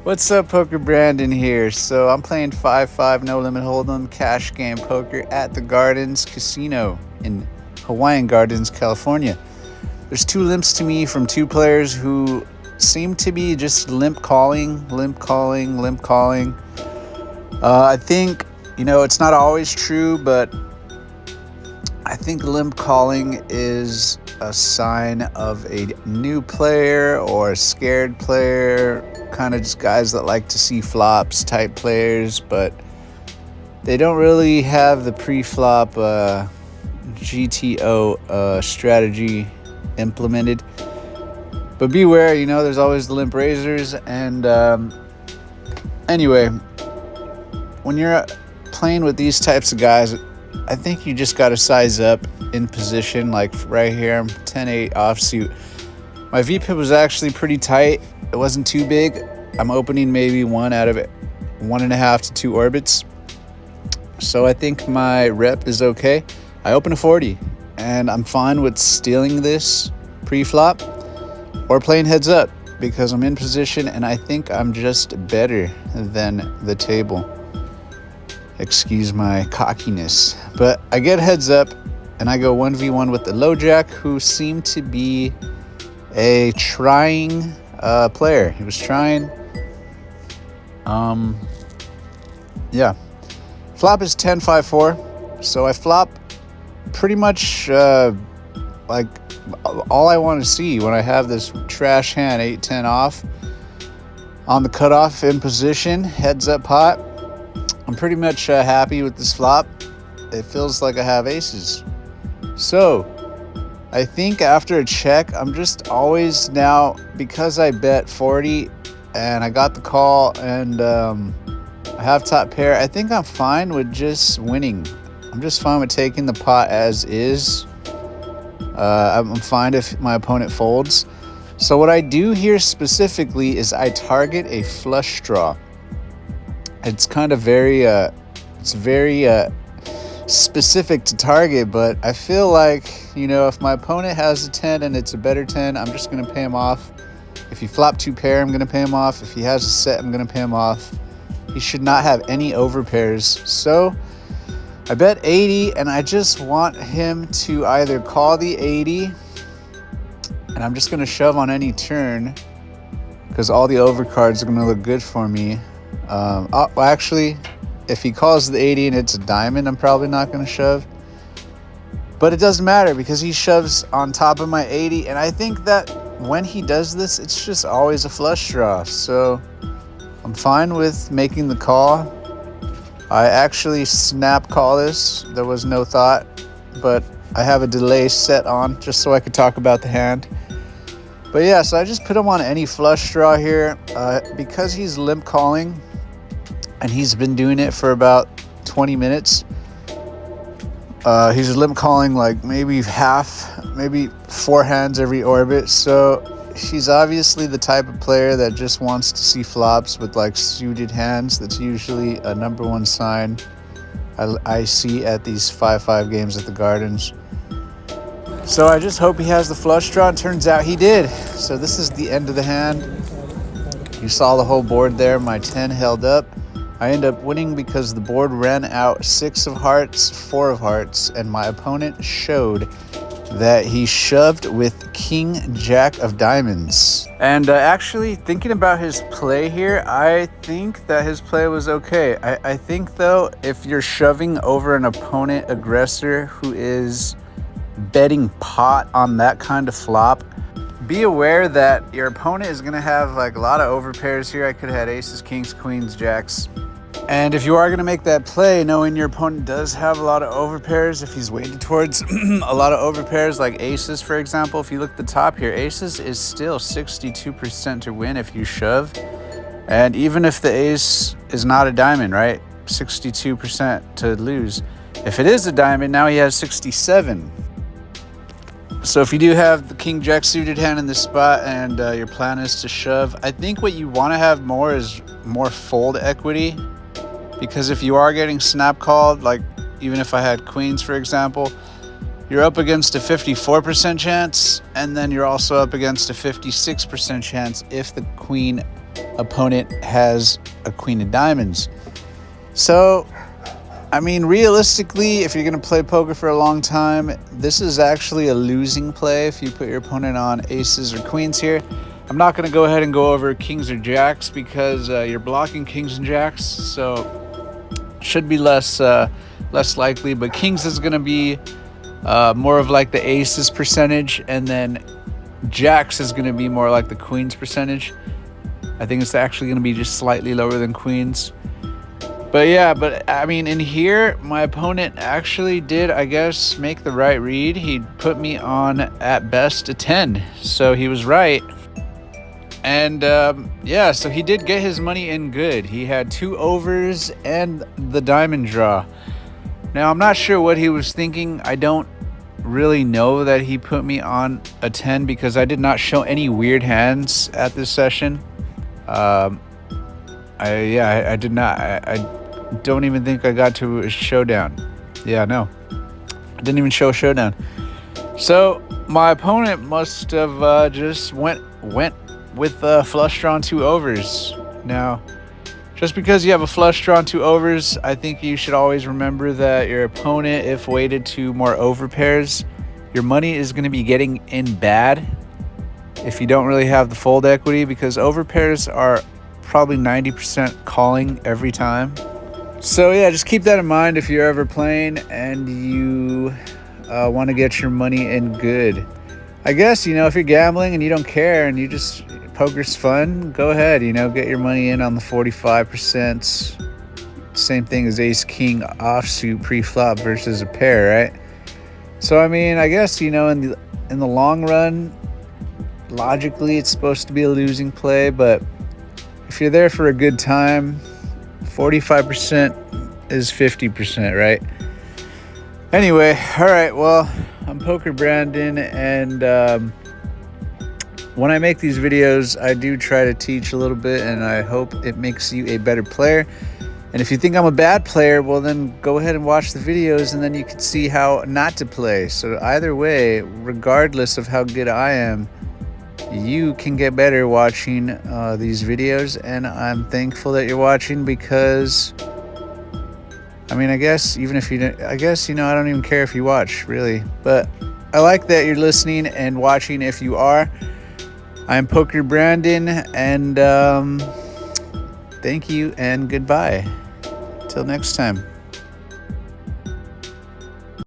What's up, Pokerbrandon here. So I'm playing 5-5 no limit hold'em cash game poker at the Gardens Casino in Hawaiian Gardens, California. There's two limps to me from two players who seem to be just limp calling. I think, it's not always true, but I think limp calling is a sign of a new player or a scared player, kind of just guys that like to see flops type players, but they don't really have the pre-flop GTO strategy implemented. But beware, there's always the limp raisers. And anyway, when you're playing with these types of guys, I think you just got to size up in position. Like right here, I'm 10-8 offsuit. My VPIP was actually pretty tight. It wasn't too big. I'm opening maybe one out of 1.5 to 2 orbits. So I think my rep is okay. I open a 40 and I'm fine with stealing this pre-flop or playing heads up because I'm in position and I think I'm just better than the table. Excuse my cockiness. But I get heads up and I go 1v1 with the low jack, who seemed to be a trying player. He was trying. Yeah. Flop is 10-5-4. So I flop pretty much like all I want to see when I have this trash hand 8-10 off on the cutoff in position, heads up pot. I'm pretty much happy with this flop. It feels like I have aces. So I think after a check, I'm just always now, because I bet 40 and I got the call and I have top pair, I think I'm fine with just winning. I'm just fine with taking the pot as is. I'm fine if my opponent folds. So what I do here specifically is I target a flush draw. It's kind of very specific to target, but I feel like, if my opponent has a 10 and it's a better 10, I'm just going to pay him off. If he flop 2 pair, I'm going to pay him off. If he has a set, I'm going to pay him off. He should not have any overpairs. So I bet 80, and I just want him to either call the 80, and I'm just going to shove on any turn because all the overcards are going to look good for me. Actually, if he calls the 80 and it's a diamond, I'm probably not going to shove. But it doesn't matter because he shoves on top of my 80. And I think that when he does this, it's just always a flush draw. So I'm fine with making the call. I actually snap call this. There was no thought, but I have a delay set on just so I could talk about the hand. But yeah, so I just put him on any flush draw here because he's limp calling and he's been doing it for about 20 minutes. He's limp calling like maybe 4 hands every orbit. So he's obviously the type of player that just wants to see flops with like suited hands. That's usually a number one sign I see at these 5-5 games at the Gardens. So I just hope he has the flush draw, and turns out he did. So this is the end of the hand. You saw the whole board there. My 10 held up. I end up winning because the board ran out 6 of hearts, 4 of hearts, and my opponent showed that he shoved with King Jack of Diamonds. And actually, thinking about his play here, I think that his play was okay. I think, though, if you're shoving over an opponent aggressor who is betting pot on that kind of flop, be aware that your opponent is going to have like a lot of overpairs here. I could have had aces, kings, queens, jacks. And if you are going to make that play, knowing your opponent does have a lot of overpairs, if he's weighted towards a lot of overpairs like aces, for example, if you look at the top here, aces is still 62% to win if you shove. And even if the ace is not a diamond, right? 62% to lose. If it is a diamond, now he has 67. So if you do have the king jack suited hand in this spot and your plan is to shove, I think what you want to have more is more fold equity, because if you are getting snap called, like even if I had queens, for example, you're up against a 54% chance, and then you're also up against a 56% chance if the queen opponent has a queen of diamonds. So, I mean, realistically, if you're going to play poker for a long time, this is actually a losing play if you put your opponent on aces or queens here. I'm not going to go ahead and go over kings or jacks because you're blocking kings and jacks, so should be less likely. But kings is going to be more of like the aces percentage, and then jacks is going to be more like the queens percentage. I think it's actually going to be just slightly lower than queens. But yeah, but I mean, in here, my opponent actually did, I guess, make the right read. He put me on, at best, a 10. So he was right. And yeah, so he did get his money in good. He had 2 overs and the diamond draw. Now, I'm not sure what he was thinking. I don't really know that he put me on a 10 because I did not show any weird hands at this session. I did not. I don't even think I got to a showdown. Yeah, no. I didn't even show a showdown. So my opponent must have just went with flush drawn 2 overs. Now, just because you have a flush drawn 2 overs, I think you should always remember that your opponent, if weighted to more over pairs, your money is going to be getting in bad if you don't really have the fold equity, because over pairs are probably 90% calling every time. So yeah, just keep that in mind if you're ever playing and you want to get your money in good. I guess, you know, if you're gambling and you don't care and you just, poker's fun, go ahead, you know, get your money in on the 45%. Same thing as ace king offsuit pre-flop versus a pair, right? So I mean, I guess, you know, in the long run, logically it's supposed to be a losing play, but if you're there for a good time, 45% is 50%, right? Anyway, all right, well, I'm Pokerbrandon, and when I make these videos, I do try to teach a little bit, and I hope it makes you a better player. And if you think I'm a bad player, well, then go ahead and watch the videos, and then you can see how not to play. So either way, regardless of how good I am, you can get better watching these videos, and I'm thankful that you're watching because, I mean, I guess even if you don't, I guess, you know, I don't even care if you watch, really. But I like that you're listening and watching if you are. I'm Pokerbrandon, and thank you and goodbye. Till next time.